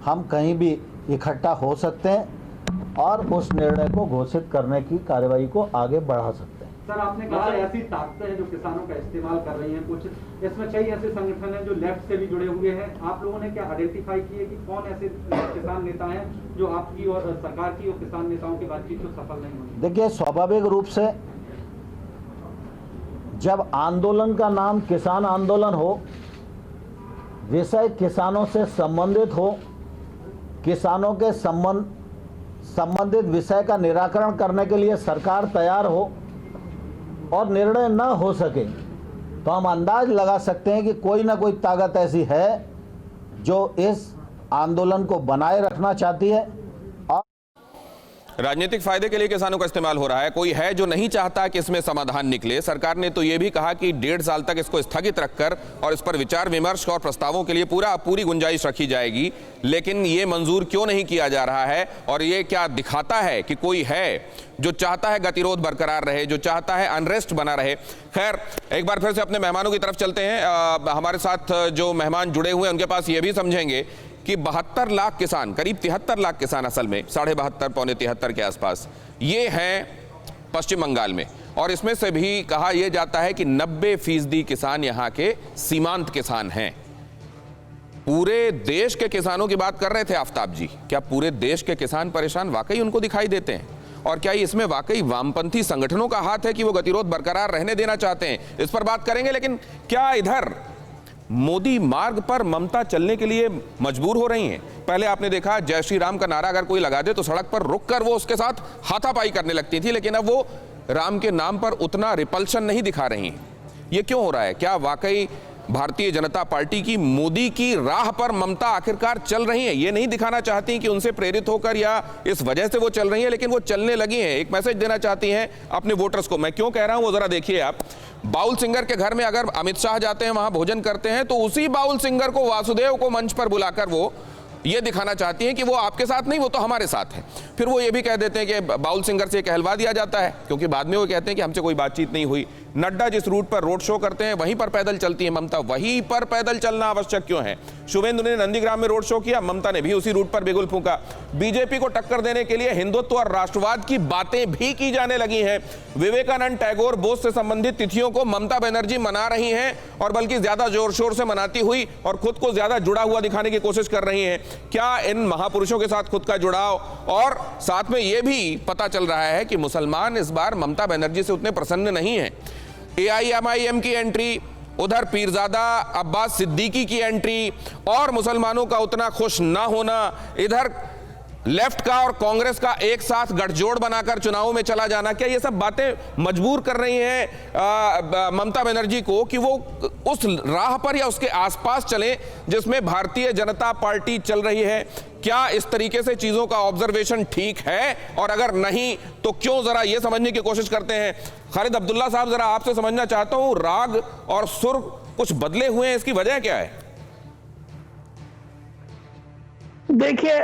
हम कहीं भी इकट्ठा हो सकते हैं और उस निर्णय को घोषित करने की कार्यवाही को आगे बढ़ा सकते हैं। सर, आपने कहा ऐसी ताकतें हैं जो किसानों का इस्तेमाल कर रही हैं, कुछ इसमें कई ऐसे संगठन हैं जो लेफ्ट से भी जुड़े हुए हैं। आप लोगों ने क्या आइडेंटिफाई किए कि कौन ऐसे किसान नेता हैं जो आपकी और सरकार की और किसान नेताओं की बातचीत को सफल नहीं होगी? देखिए, स्वाभाविक रूप से जब आंदोलन का नाम किसान आंदोलन हो, विषय किसानों से संबंधित हो, किसानों के संबंधित विषय का निराकरण करने के लिए सरकार तैयार हो और निर्णय न हो सके, तो हम अंदाज लगा सकते हैं कि कोई ना कोई ताकत ऐसी है जो इस आंदोलन को बनाए रखना चाहती है। राजनीतिक फायदे के लिए किसानों का इस्तेमाल हो रहा है। कोई है जो नहीं चाहता कि इसमें समाधान निकले। सरकार ने तो यह भी कहा कि 1.5 साल तक इसको स्थगित रखकर और इस पर विचार विमर्श और प्रस्तावों के लिए पूरी गुंजाइश रखी जाएगी, लेकिन ये मंजूर क्यों नहीं किया जा रहा है? और ये क्या दिखाता है कि कोई है जो चाहता है गतिरोध बरकरार रहे, जो चाहता है अनरेस्ट बना रहे? खैर, एक बार फिर से अपने मेहमानों की तरफ चलते हैं। हमारे साथ जो मेहमान जुड़े हुए हैं उनके पास ये भी समझेंगे कि 72 लाख किसान, करीब 73 लाख किसान, असल में 72.5 पौने 73 के आसपास, ये हैं पश्चिम बंगाल में, और इसमें से भी कहा यह जाता है कि 90% किसान यहाँ के सीमांत किसान हैं। पूरे देश के किसानों की बात कर रहे थे आफ्ताब जी, क्या पूरे देश के किसान परेशान वाकई उनको दिखाई देते हैं? और क्या इसमें वाकई वामपंथी संगठनों का हाथ है कि वो गतिरोध बरकरार रहने देना चाहते हैं? इस पर बात करेंगे। लेकिन क्या इधर मोदी मार्ग पर ममता चलने के लिए मजबूर हो रही हैं? पहले आपने देखा जय श्री राम का नारा अगर कोई लगा दे तो सड़क पर रुककर वो उसके साथ हाथापाई करने लगती थी, लेकिन अब वो राम के नाम पर उतना रिपल्शन नहीं दिखा रही हैं। ये क्यों हो रहा है? क्या वाकई भारतीय जनता पार्टी की मोदी की राह पर ममता आखिरकार चल रही है? ये नहीं दिखाना चाहती कि उनसे प्रेरित होकर या इस वजह से वो चल रही है, लेकिन वो चलने लगी हैं, एक मैसेज देना चाहती हैं अपने वोटर्स को। मैं क्यों कह रहा हूं वो जरा देखिए आप। बाउल सिंगर के घर में अगर अमित शाह जाते हैं, वहां भोजन करते हैं, तो उसी बाउल सिंगर को, वासुदेव को मंच पर बुलाकर वो ये दिखाना चाहती हैं कि वो आपके साथ नहीं, वो तो हमारे साथ है। फिर वो ये भी कह देते हैं कि बाउल सिंगर से कहलवा दिया जाता है, क्योंकि बाद में वो कहते हैं कि हमसे कोई बातचीत नहीं हुई। नड्डा जिस रूट पर रोड शो करते हैं वहीं पर पैदल चलती है ममता, वहीं पर पैदल चलना आवश्यक क्यों है? शुभेंदु ने नंदीग्राम में रोड शो किया, ममता ने भी उसी रूट पर बिगुल फूंका। बीजेपी को टक्कर देने के लिए हिंदुत्व और राष्ट्रवाद की बातें भी की जाने लगी हैं। विवेकानंद, टैगोर, बोस से संबंधित तिथियों को ममता बनर्जी मना रही हैं, और बल्कि ज्यादा जोर शोर से मनाती हुई और खुद को ज्यादा जुड़ा हुआ दिखाने की कोशिश कर रही हैं। क्या इन महापुरुषों के साथ खुद का जुड़ाव, और साथ में यह भी पता चल रहा है कि मुसलमान इस बार ममता बनर्जी से उतने प्रसन्न नहीं हैं। AIMIM की एंट्री, उधर पीरजादा अब्बास सिद्दीकी की एंट्री, और मुसलमानों का उतना खुश ना होना, इधर लेफ्ट का और कांग्रेस का एक साथ गठजोड़ बनाकर चुनाव में चला जाना, क्या ये सब बातें मजबूर कर रही हैं ममता बनर्जी को कि वो उस राह पर या उसके आसपास चलें जिसमें भारतीय जनता पार्टी चल रही है? क्या इस तरीके से चीजों का ऑब्जर्वेशन ठीक है, और अगर नहीं तो क्यों? जरा ये समझने की कोशिश करते हैं। खालिद अब्दुल्ला साहब, जरा आपसे समझना चाहता हूं, राग और सुर कुछ बदले हुए हैं, इसकी वजह क्या है? देखिए,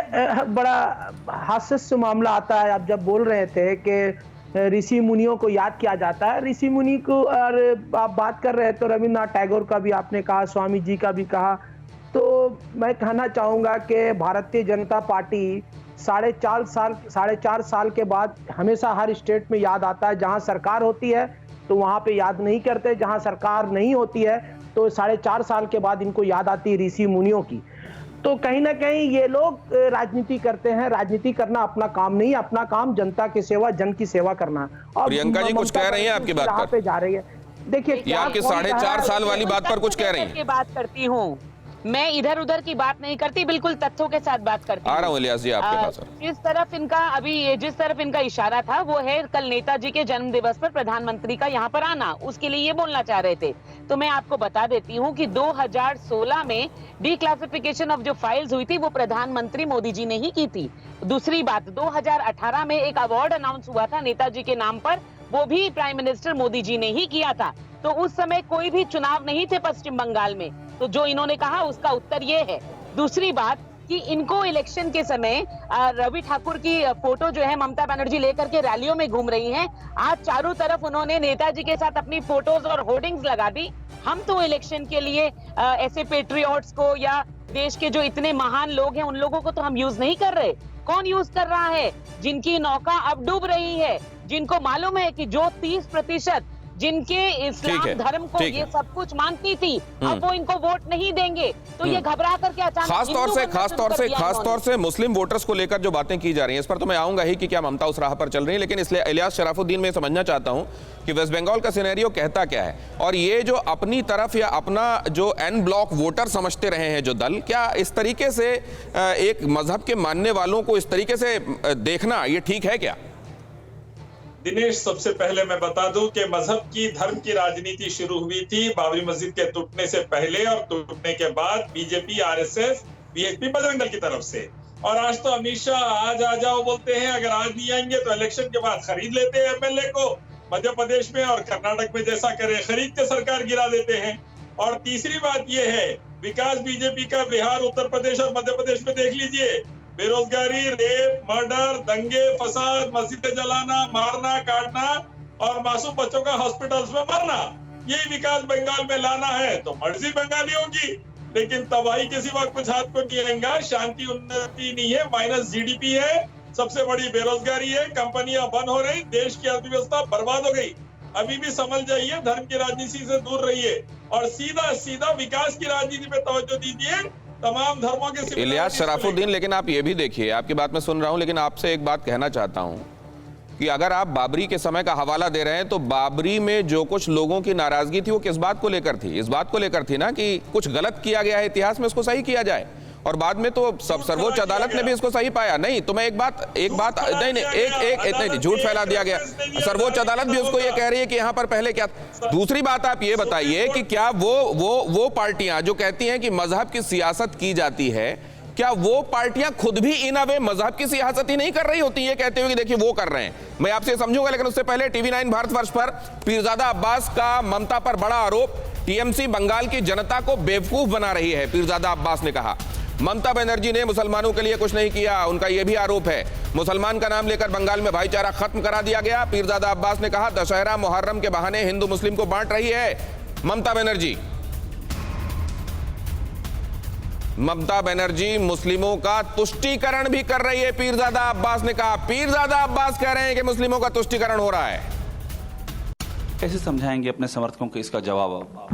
बड़ा हास्य मामला आता है। आप जब बोल रहे थे कि ऋषि मुनियों को याद किया जाता है, ऋषि मुनि को, और आप बात कर रहे हैं तो रविन्द्रनाथ टैगोर का भी आपने कहा, स्वामी जी का भी कहा। तो मैं कहना चाहूंगा कि भारतीय जनता पार्टी 4.5 साल के बाद हमेशा हर स्टेट में याद आता है। जहां सरकार होती है तो वहां पे याद नहीं करते, जहां सरकार नहीं होती है तो 4.5 साल के बाद इनको याद आती है ऋषि मुनियों की। तो कहीं ना कहीं ये लोग राजनीति करते हैं। राजनीति करना अपना काम नहीं, अपना काम जनता की सेवा, जन की सेवा करना। और प्रियंका जी कुछ कह रही हैं आपकी बात पर? जा रही है। देखिए, ये आपके 4.5 साल वाली बात पर कुछ कह रही हैं? बात करती हूँ मैं, इधर उधर की बात नहीं करती, बिल्कुल तथ्यों के साथ बात करती हूँ। आ रहा हूँ इलियास जी आपके पास। जिस तरफ इनका इशारा था वो है कल नेताजी के जन्म दिवस पर प्रधानमंत्री का यहाँ पर आना, उसके लिए ये बोलना चाह रहे थे। तो मैं आपको बता देती हूँ कि 2016 में डिक्लासिफिकेशन ऑफ जो फाइल्स हुई थी वो प्रधानमंत्री मोदी जी ने ही की थी। दूसरी बात, 2018 में एक अवार्ड अनाउंस हुआ था नेताजी के नाम पर, वो भी प्राइम मिनिस्टर मोदी जी ने ही किया था। तो उस समय कोई भी चुनाव नहीं थे पश्चिम बंगाल में। तो जो इन्होंने कहा उसका उत्तर ये है। दूसरी बात कि इनको इलेक्शन के समय रवि ठाकुर की फोटो जो है ममता बनर्जी लेकर के रैलियों में घूम रही हैं। आज चारों तरफ उन्होंने नेताजी के साथ अपनी फोटोज और होर्डिंग्स लगा दी। हम तो इलेक्शन के लिए ऐसे पेट्रियट्स को या देश के जो इतने महान लोग हैं उन लोगों को तो हम यूज नहीं कर रहे। कौन यूज कर रहा है? जिनकी नौका अब डूब रही है, जिनको मालूम है कि जो 30% जिनके इस्लाम धर्म को ये सब कुछ मानती थी, अब वो इनको वोट नहीं देंगे, तो ये घबरा करके अचानक खास तौर से मुस्लिम वोटर्स को लेकर जो बातें की जा रही हैं, इस पर तो मैं आऊंगा ही कि क्या ममता उस राह पर चल रही है। लेकिन इसलिए इलियास शराफुद्दीन में समझना चाहता हूं कि वेस्ट बंगाल का सिनेरियो कहता क्या है, और ये जो अपनी तरफ या अपना जो एन ब्लॉक वोटर समझते रहे हैं जो दल, क्या इस तरीके से एक मजहब के मानने वालों को इस तरीके से देखना ये ठीक है क्या? दिनेश, सबसे पहले मैं बता दूं कि मजहब की, धर्म की राजनीति शुरू हुई थी बाबरी मस्जिद के टूटने से पहले और टूटने के बाद BJP, RSS, BSP, Bajrang Dal की तरफ से। और आज तो अमित शाह आज आ जाओ बोलते हैं, अगर आज नहीं आएंगे तो इलेक्शन के बाद खरीद लेते हैं एमएलए को मध्य प्रदेश में, और कर्नाटक में जैसा करे खरीद के सरकार गिरा देते हैं। और तीसरी बात यह है, विकास बीजेपी का बिहार, उत्तर प्रदेश और मध्य प्रदेश में देख लीजिए। बेरोजगारी, रेप, मर्डर, दंगे, फसाद, मस्जिदें जलाना, मारना, काटना और मासूम बच्चों का हॉस्पिटल्स में मरना, यही विकास बंगाल में लाना है तो मर्जी बंगालियों की। लेकिन तबाही के सिवा कुछ हाथ को नहीं आएगा। शांति, उन्नति नहीं है, माइनस जीडीपी है, सबसे बड़ी बेरोजगारी है, कंपनियां बंद हो रही, देश की अर्थव्यवस्था बर्बाद हो गई। अभी भी समझ जाइए, धर्म की राजनीति से दूर रहिए और सीधा सीधा विकास की राजनीति पे तवज्जो दीजिए। तमाम धर्मों के इलियास शराफुद्दीन, लेकिन आप ये भी देखिए, आपकी बात मैं सुन रहा हूं, लेकिन आपसे एक बात कहना चाहता हूं कि अगर आप बाबरी के समय का हवाला दे रहे हैं तो बाबरी में जो कुछ लोगों की नाराजगी थी वो किस बात को लेकर थी? इस बात को लेकर थी ना कि कुछ गलत किया गया है इतिहास में, उसको सही किया जाए, और बाद में तो सर्वोच्च अदालत ने भी इसको सही पाया। नहीं तो मैं एक बात नहीं, झूठ फैला दिया गया। सर्वोच्च अदालत भी उसको ये कह रही है कि यहाँ पर पहले क्या। दूसरी बात आप ये बताइए कि क्या वो पार्टियां जो कहती हैं कि मजहब की सियासत की जाती है, क्या वो पार्टियां खुद भी इन अवे मजहब की सियासत ही नहीं कर रही होती, ये कहते हुए कि देखिए वो कर रहे हैं? मैं आपसे समझूंगा, लेकिन उससे पहले TV9 भारतवर्ष पर पीरजादा अब्बास का ममता पर बड़ा आरोप। टीएमसी बंगाल की जनता को बेवकूफ बना रही है, पीरजादा अब्बास ने कहा। ममता बनर्जी ने मुसलमानों के लिए कुछ नहीं किया, उनका यह भी आरोप है। मुसलमान का नाम लेकर बंगाल में भाईचारा खत्म करा दिया गया। पीरजादा अब्बास ने कहा दशहरा मुहर्रम के बहाने हिंदू मुस्लिम को बांट रही है ममता बनर्जी। ममता बनर्जी मुस्लिमों का तुष्टीकरण भी कर रही है, पीरजादा अब्बास ने कहा। पीरजादा अब्बास कह रहे हैं कि मुस्लिमों का तुष्टीकरण हो रहा है। कैसे समझाएंगे अपने समर्थकों को इसका जवाब?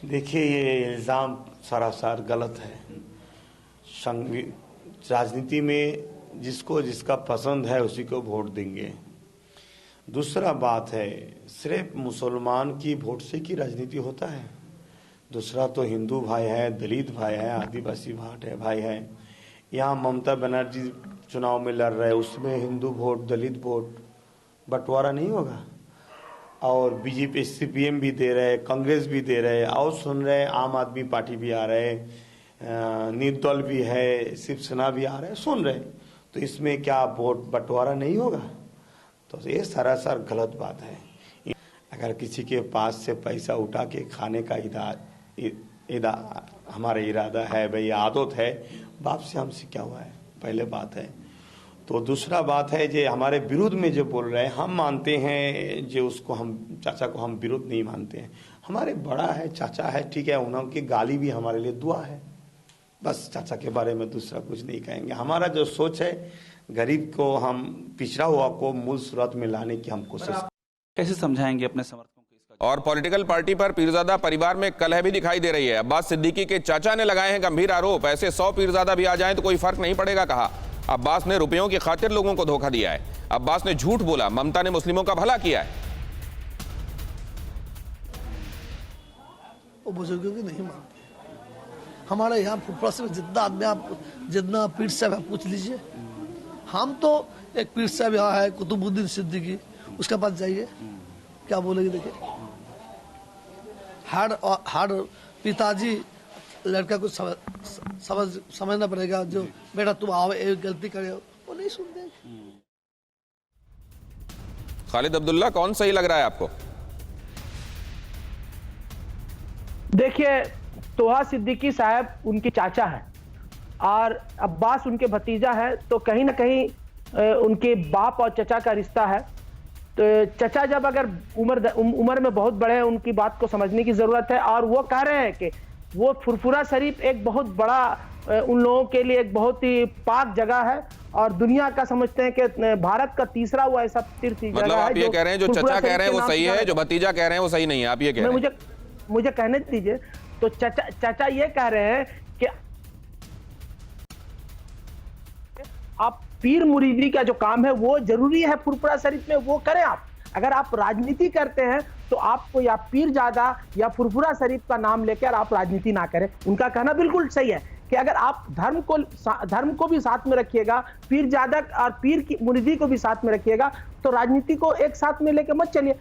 देखिए, ये इल्ज़ाम सरासर गलत है। राजनीति में जिसको जिसका पसंद है उसी को वोट देंगे। दूसरा बात है, सिर्फ मुसलमान की वोट से की राजनीति होता है? दूसरा तो हिंदू भाई है, दलित भाई है, आदिवासी भाई है, यहाँ ममता बनर्जी चुनाव में लड़ रहे, उसमें हिंदू वोट, दलित वोट बंटवारा नहीं होगा। और बीजेपी सीपीएम भी दे रहे, कांग्रेस भी दे रहे, और सुन रहे आम आदमी पार्टी भी आ रहे, निर्दल भी है, शिवसेना भी आ रहे, सुन रहे, तो इसमें क्या वोट बंटवारा नहीं होगा? तो ये सरासर गलत बात है। अगर किसी के पास से पैसा उठा के खाने का हमारा इरादा है, भाई आदत है, बाप से हमसे क्या हुआ है, पहले बात है। तो दूसरा बात है जो हमारे विरुद्ध में जो बोल रहे हैं, हम मानते हैं जो उसको, हम चाचा को हम विरोध नहीं मानते हैं, हमारे बड़ा है, चाचा है, ठीक है, उनकी गाली भी हमारे लिए दुआ है, बस चाचा के बारे में दूसरा कुछ नहीं कहेंगे। हमारा जो सोच है, गरीब को, हम पिछड़ा हुआ को मूल सूरत में लाने की हम कोशिश। कैसे समझाएंगे अपने समर्थकों को इसका? और पॉलिटिकल पार्टी पर पीरजादा परिवार में कलह भी दिखाई दे रही है। अब्बास सिद्दीकी के चाचा ने लगाए हैं गंभीर आरोप, ऐसे 100 पीरजादा भी आ जाएं तो कोई फर्क नहीं पड़ेगा, कहा। अब्बास ने रुपयों की खातिर लोगों को धोखा दिया है। अब्बास ने झूठ बोला, ममता ने मुस्लिमों का भला किया है। वो बुजुर्गों की नहीं मानते। हमारे यहाँ फुफड़ा से जितना आदमी, आप जितना पीर साहब पूछ लीजिए, हम तो एक पीर साहब यहाँ है कुतुबुद्दीन सिद्दीकी, उसके पास जाइए, क्या बोलेगी देखिए। हर पिताजी लड़का को समझना पड़ेगा, जो बेटा तुम आओ एक गलती करे, वो नहीं सुनते। खालिद अब्दुल्ला, कौन सही लग रहा है आपको? देखिए, तोहा सिद्दीकी साहब उनके चाचा हैं और अब्बास उनके भतीजा है, तो कहीं ना कहीं उनके बाप और चचा का रिश्ता है। तो चचा जब अगर उम्र में बहुत बड़े हैं, उनकी बात को समझने की जरूरत है। और वो कह रहे हैं कि वो फुरफुरा शरीफ एक बहुत बड़ा, उन लोगों के लिए एक बहुत ही पाक जगह है और दुनिया का समझते हैं कि भारत का तीसरा वो ऐसा तीर्थ जगह है। मतलब आप ये कह रहे हैं जो चचा कह रहे हैं वो सही है, जो भतीजा कह रहे हैं वो सही नहीं है, आप ये कह रहे हैं? मुझे कहने दीजिए। तो चाचा ये कह रहे हैं कि आप पीर मुरीदी का जो काम है वो जरूरी है फुरफुरा शरीफ में, वो करें आप। अगर आप राजनीति करते हैं तो आपको या पीरजादा या फुरफुरा शरीफ का नाम लेकर आप राजनीति ना करें। उनका कहना बिल्कुल सही है कि अगर आप धर्म को भी साथ में रखिएगा, पीरजादा और पीर की मुरीदी को भी साथ में रखिएगा, तो राजनीति को एक साथ में लेकर मत चलिए।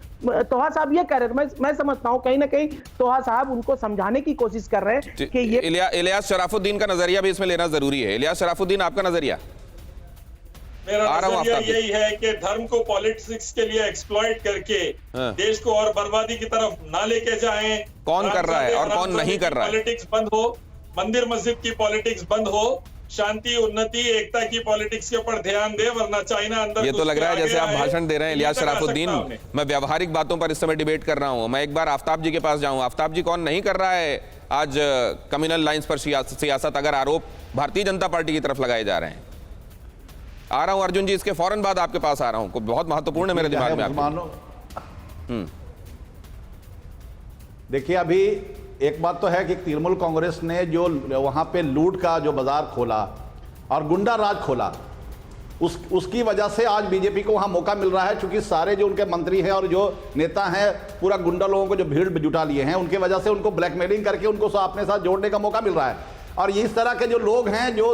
तोहा साहब ये कह रहे हैं, मैं समझता हूं कहीं ना कहीं तोहा साहब उनको समझाने की कोशिश कर रहे हैं कि ये इलियास शराफुद्दीन का नजरिया भी इसमें लेना जरूरी है। इलियास शराफुद्दीन, आपका नजरिया? मेरा नजरिया यही है कि धर्म को पॉलिटिक्स के लिए एक्सप्लॉइट करके देश को और बर्बादी की तरफ ना लेके जाएं। कौन कर रहा है और कौन नहीं कर रहा है? पॉलिटिक्स बंद हो, मंदिर मस्जिद की पॉलिटिक्स बंद हो, शांति, उन्नति, एकता की पॉलिटिक्स के ऊपर ध्यान दे, वरना चाइना अंदर। ये तो लग रहा है जैसे आप भाषण दे रहे हैं इलियास शराफुद्दीन। मैं व्यावहारिक बातों पर इस समय डिबेट कर रहा हूं। मैं एक बार आफ्ताब जी के पास जाऊं। आफ्ताब जी, कौन नहीं कर रहा है आज कम्युनल लाइंस पर सियासत, अगर आरोप भारतीय जनता पार्टी की तरफ लगाए जा रहे हैं? आ रहा हूं अर्जुन जी, इसके फौरन बाद आपके पास आ रहा हूं, बहुत महत्वपूर्ण है मेरे दिमाग में। देखिए, अभी एक बात तो है कि तृणमूल कांग्रेस ने जो वहां पे लूट का जो बाजार खोला और गुंडा राज खोला, उसकी वजह से आज बीजेपी को वहां मौका मिल रहा है, क्योंकि सारे जो उनके मंत्री हैं और जो नेता हैं, पूरा गुंडा लोगों को जो भीड़ जुटा लिए हैं, उनकी वजह से उनको ब्लैकमेलिंग करके उनको अपने साथ जोड़ने का मौका मिल रहा है। और इस तरह के जो लोग हैं, जो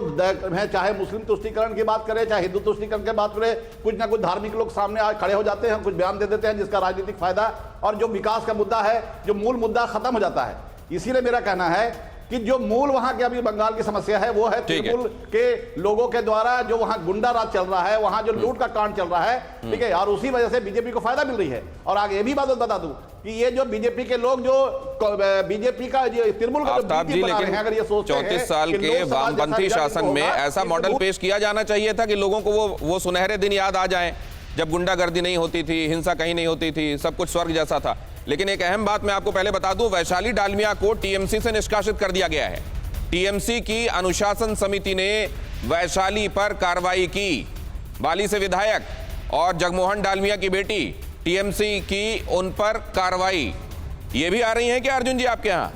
हैं, चाहे मुस्लिम तुष्टीकरण की बात करें, चाहे हिंदू तुष्टीकरण की बात करें, कुछ ना कुछ धार्मिक लोग सामने आज खड़े हो जाते हैं, कुछ बयान दे देते हैं जिसका राजनीतिक फायदा, और जो विकास का मुद्दा है, जो मूल मुद्दा खत्म हो जाता है। इसीलिए मेरा कहना है कि जो मूल वहां के अभी बंगाल की समस्या है वो है तृणमूल के लोगों के द्वारा जो वहां गुंडा राज चल रहा है, वहां जो लूट का कांड चल रहा है, ठीक है, और उसी वजह से बीजेपी को फायदा मिल रही है। और आगे ये भी बात बता दूं कि ये जो बीजेपी के लोग जो बीजेपी का तृणमूल का लेकिन अगर ये 34 साल के वामपंथी शासन में ऐसा मॉडल पेश किया जाना चाहिए था कि लोगों को वो सुनहरे दिन याद आ जाएं जब गुंडागर्दी नहीं होती थी, हिंसा कहीं नहीं होती थी, सब कुछ स्वर्ग जैसा था। लेकिन एक अहम बात मैं आपको पहले बता दूं, वैशाली डालमिया को टीएमसी से निष्कासित कर दिया गया है। टीएमसी की अनुशासन समिति ने वैशाली पर कार्रवाई की। बाली से विधायक और जगमोहन डालमिया की बेटी, टीएमसी की उन पर कार्रवाई। ये भी आ रही है क्या अर्जुन जी आपके यहां?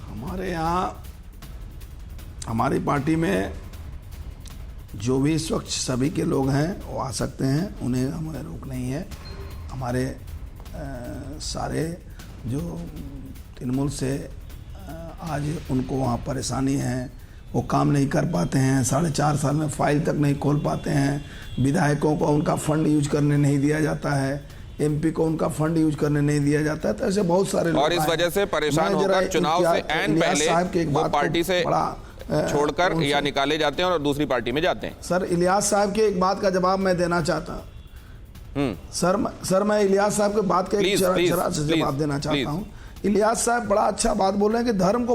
हमारे यहाँ, हमारी पार्टी में जो भी इस वक्त सभी के लोग हैं वो आ सकते हैं, उन्हें हमें रोक नहीं है। हमारे सारे जो तृणमूल से आज उनको वहाँ परेशानी है, वो काम नहीं कर पाते हैं, 4.5 साल में फाइल तक नहीं खोल पाते हैं, विधायकों को उनका फंड यूज करने नहीं दिया जाता है, एमपी को उनका फंड यूज करने नहीं दिया जाता है, तो ऐसे बहुत सारे और इस वजह से परेशान होकर चुनाव से ऐन पहले वो पार्टी से छोड़कर या निकाले जाते हैं और दूसरी पार्टी में जाते हैं। सर इलियास साहब की एक बात का जवाब मैं देना चाहता हूँ। सर मैं इलियास साहब की बात का एक जरा से जवाब देना चाहता हूँ। इलियास साहब बड़ा अच्छा बात बोल रहे हैं कि धर्म को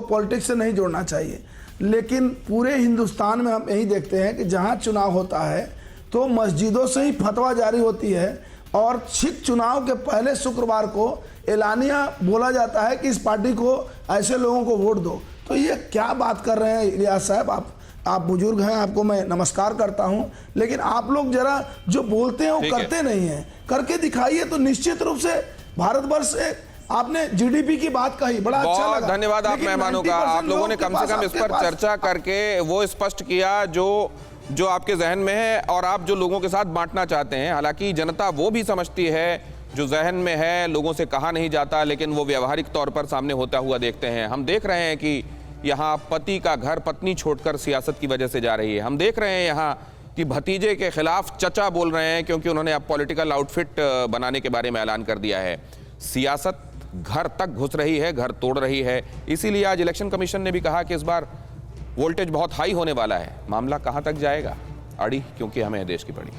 पॉलिटिक्स से नहीं जोड़ना चाहिए, लेकिन पूरे हिंदुस्तान में हम यही देखते हैं कि जहाँ चुनाव होता है तो मस्जिदों से ही फतवा जारी होती है और सिख चुनाव के पहले शुक्रवार को एलानिया बोला जाता है कि इस पार्टी को ऐसे लोगों को वोट दो। तो ये क्या बात कर रहे हैं इलियास साहब? आप बुजुर्ग हैं, आपको मैं नमस्कार करता हूं, लेकिन आप लोग जरा जो बोलते हैं वो करते नहीं हैं, करके दिखाइए तो निश्चित रूप से भारतवर्ष से आपने जीडीपी की बात कही, बड़ा अच्छा लगा। धन्यवाद आप मेहमानों का। आप लोगों ने कम से कम इस पर चर्चा करके वो स्पष्ट किया जो आपके जहन में है और आप जो लोगों के साथ बांटना चाहते हैं। हालांकि जनता वो भी समझती है जो जहन में है, लोगों से कहा नहीं जाता, लेकिन वो व्यावहारिक तौर पर सामने होता हुआ देखते हैं। हम देख रहे हैं कि यहाँ पति का घर पत्नी छोड़कर सियासत की वजह से जा रही है। हम देख रहे हैं यहाँ कि भतीजे के खिलाफ चचा बोल रहे हैं क्योंकि उन्होंने अब पॉलिटिकल आउटफिट बनाने के बारे में ऐलान कर दिया है। सियासत घर तक घुस रही है, घर तोड़ रही है। इसीलिए आज इलेक्शन कमीशन ने भी कहा कि इस बार वोल्टेज बहुत हाई होने वाला है। मामला कहां तक जाएगा अड़ी, क्योंकि हमें देश की पड़ी।